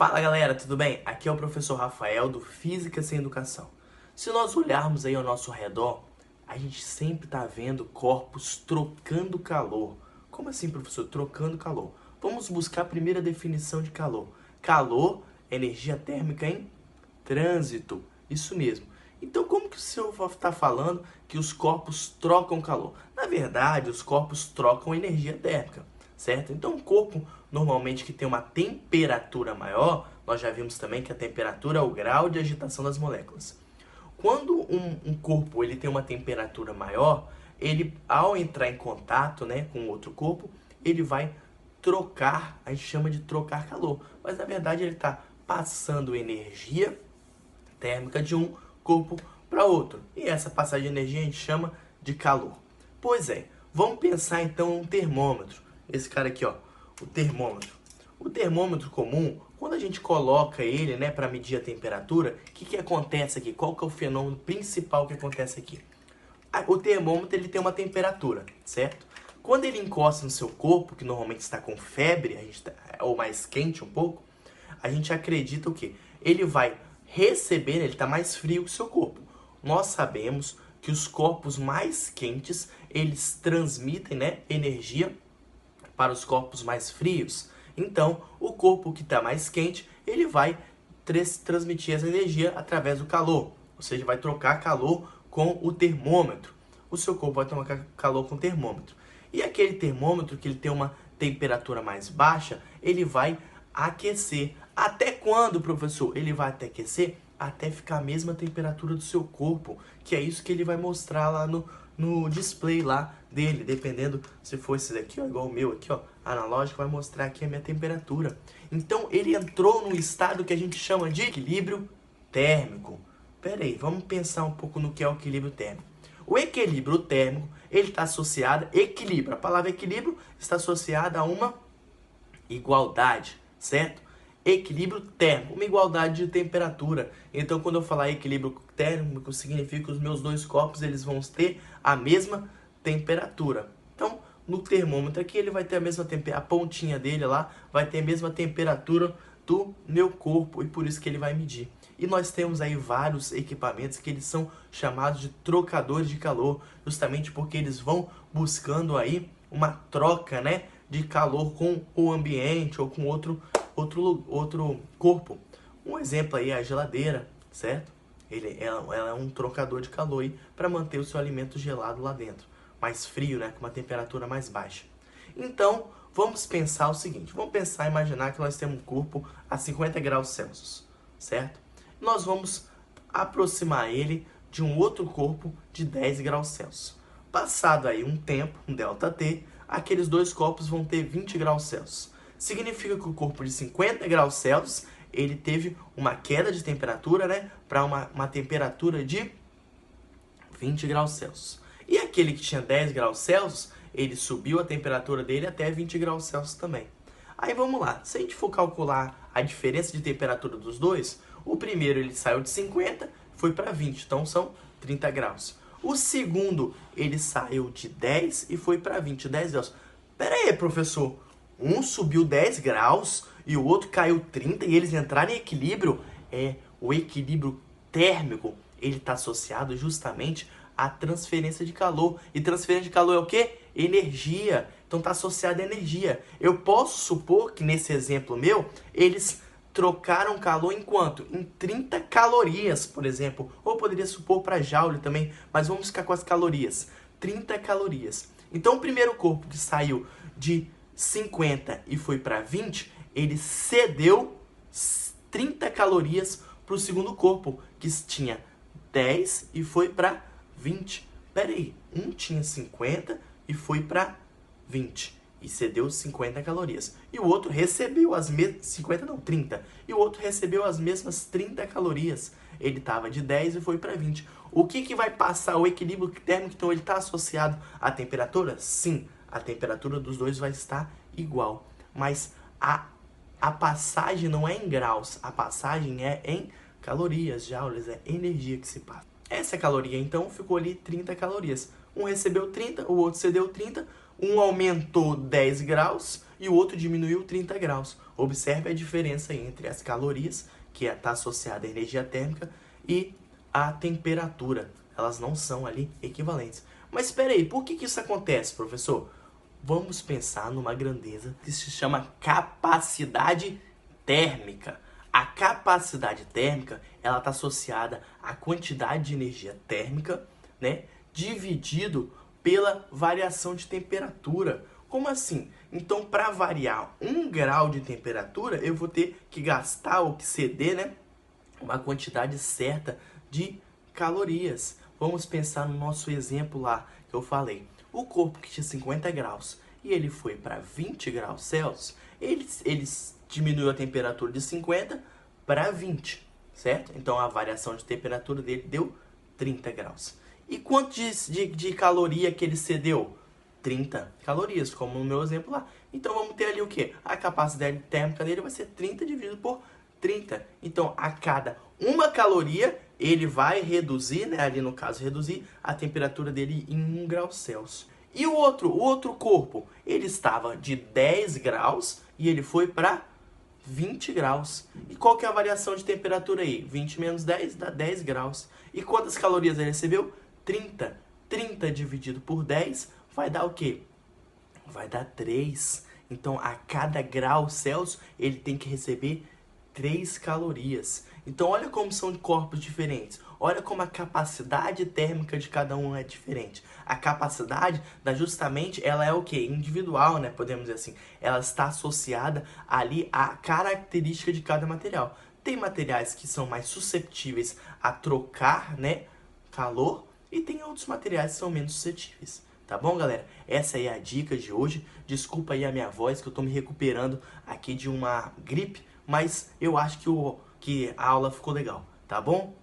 Fala galera, tudo bem? Aqui é o professor Rafael do Física Sem Educação. Se nós olharmos aí ao nosso redor, a gente sempre está vendo corpos trocando calor. Como assim, professor? Trocando calor. Vamos buscar a primeira definição de calor. Calor é energia térmica em trânsito. Isso mesmo. Então, como que o senhor está falando que os corpos trocam calor? Na verdade, os corpos trocam energia térmica, certo? Então, um corpo normalmente que tem uma temperatura maior, nós já vimos também que a temperatura é o grau de agitação das moléculas. Quando um corpo ele tem uma temperatura maior, ele ao entrar em contato, né, com outro corpo, ele vai trocar, a gente chama de trocar calor. Mas na verdade ele está passando energia térmica de um corpo para outro. E essa passagem de energia a gente chama de calor. Pois é, vamos pensar então um termômetro. Esse cara aqui, ó, o termômetro. O termômetro comum, quando a gente coloca ele, né, para medir a temperatura, o que acontece aqui? Qual que é o fenômeno principal que acontece aqui? O termômetro ele tem uma temperatura, certo? Quando ele encosta no seu corpo, que normalmente está com febre, ou mais quente um pouco, a gente acredita o quê? Ele vai receber, ele está mais frio que o seu corpo. Nós sabemos que os corpos mais quentes, eles transmitem, né, energia para os corpos mais frios. Então, o corpo que está mais quente, ele vai transmitir essa energia através do calor. Ou seja, vai trocar calor com o termômetro. O seu corpo vai tomar calor com o termômetro. E aquele termômetro que ele tem uma temperatura mais baixa, ele vai aquecer. Até quando, professor? Ele vai até aquecer até ficar a mesma temperatura do seu corpo, que é isso que ele vai mostrar lá no display lá dele, dependendo se for esse daqui, ó, igual o meu aqui, ó, analógico, vai mostrar aqui a minha temperatura. Então ele entrou num estado que a gente chama de equilíbrio térmico. Pera aí, vamos pensar um pouco no que é o equilíbrio térmico. O equilíbrio térmico, ele está associado a equilíbrio. A palavra equilíbrio está associada a uma igualdade, certo? Equilíbrio térmico, uma igualdade de temperatura. Então, quando eu falar equilíbrio térmico, significa que os meus dois corpos eles vão ter a mesma temperatura. Então, no termômetro aqui, ele vai ter a mesma temperatura, a pontinha dele lá vai ter a mesma temperatura do meu corpo e por isso que ele vai medir. E nós temos aí vários equipamentos que eles são chamados de trocadores de calor, justamente porque eles vão buscando aí uma troca, né, de calor com o ambiente ou com outro corpo. Um exemplo aí é a geladeira, certo? Ela é um trocador de calor para manter o seu alimento gelado lá dentro, mais frio, né, com uma temperatura mais baixa. Então, vamos pensar o seguinte, imaginar que nós temos um corpo a 50 graus Celsius, certo? Nós vamos aproximar ele de um outro corpo de 10 graus Celsius. Passado aí um tempo, um ΔT, aqueles dois corpos vão ter 20 graus Celsius. Significa que o corpo de 50 graus Celsius, ele teve uma queda de temperatura, né, para uma temperatura de 20 graus Celsius. E aquele que tinha 10 graus Celsius, ele subiu a temperatura dele até 20 graus Celsius também. Aí vamos lá, se a gente for calcular a diferença de temperatura dos dois, o primeiro ele saiu de 50, foi para 20, então são 30 graus. O segundo, ele saiu de 10 e foi para 20, 10 graus. Pera aí, professor, um subiu 10 graus e o outro caiu 30 e eles entraram em equilíbrio? O equilíbrio térmico, ele está associado justamente à transferência de calor. E transferência de calor é o quê? Energia. Então está associado à energia. Eu posso supor que nesse exemplo meu, eles trocaram calor em quanto? Em 30 calorias, por exemplo. Ou poderia supor para joule também, mas vamos ficar com as calorias. 30 calorias. Então o primeiro corpo que saiu de 50 e foi para 20, ele cedeu 30 calorias para o segundo corpo, que tinha 10 e foi para 20. Pera aí, um tinha 50 e foi para 20 e cedeu 50 calorias. E o outro recebeu as mesmas 50 não, 30. E o outro recebeu as mesmas 30 calorias. Ele estava de 10 e foi para 20. O que vai passar? O equilíbrio térmico, então ele está associado à temperatura? Sim, a temperatura dos dois vai estar igual. Mas a passagem não é em graus, a passagem é em calorias, joules, é energia que se passa. Essa caloria, então, ficou ali 30 calorias. Um recebeu 30, o outro cedeu 30, Um aumentou 10 graus e o outro diminuiu 30 graus. Observe a diferença entre as calorias, que está associada à energia térmica, e a temperatura. Elas não são ali equivalentes. Mas espera aí, por que isso acontece, professor? Vamos pensar numa grandeza que se chama capacidade térmica. A capacidade térmica, ela está associada à quantidade de energia térmica, né, dividido pela variação de temperatura. Como assim? Então, para variar 1 grau de temperatura, eu vou ter que gastar ou que ceder, né, uma quantidade certa de calorias. Vamos pensar no nosso exemplo lá que eu falei. O corpo que tinha 50 graus e ele foi para 20 graus Celsius, eles diminuiu a temperatura de 50 para 20, certo? Então a variação de temperatura dele deu 30 graus. E quanto de caloria que ele cedeu? 30 calorias, como no meu exemplo lá. Então vamos ter ali o quê? A capacidade térmica dele vai ser 30 dividido por 30. Então a cada 1 caloria ele vai reduzir, né, ali no caso reduzir a temperatura dele em 1 grau Celsius. E o outro corpo, ele estava de 10 graus e ele foi para 20 graus. E qual que é a variação de temperatura aí? 20 menos 10 dá 10 graus. E quantas calorias ele recebeu? 30. 30 dividido por 10 vai dar o quê? Vai dar 3. Então, a cada grau Celsius, ele tem que receber 3 calorias. Então, olha como são corpos diferentes. Olha como a capacidade térmica de cada um é diferente. A capacidade, justamente, ela é o quê? Individual, né? Podemos dizer assim. Ela está associada ali à característica de cada material. Tem materiais que são mais susceptíveis a trocar, né, calor, e tem outros materiais que são menos suscetíveis. Tá bom, galera? Essa aí é a dica de hoje. Desculpa aí a minha voz, que eu tô me recuperando aqui de uma gripe, mas eu acho que a aula ficou legal, tá bom?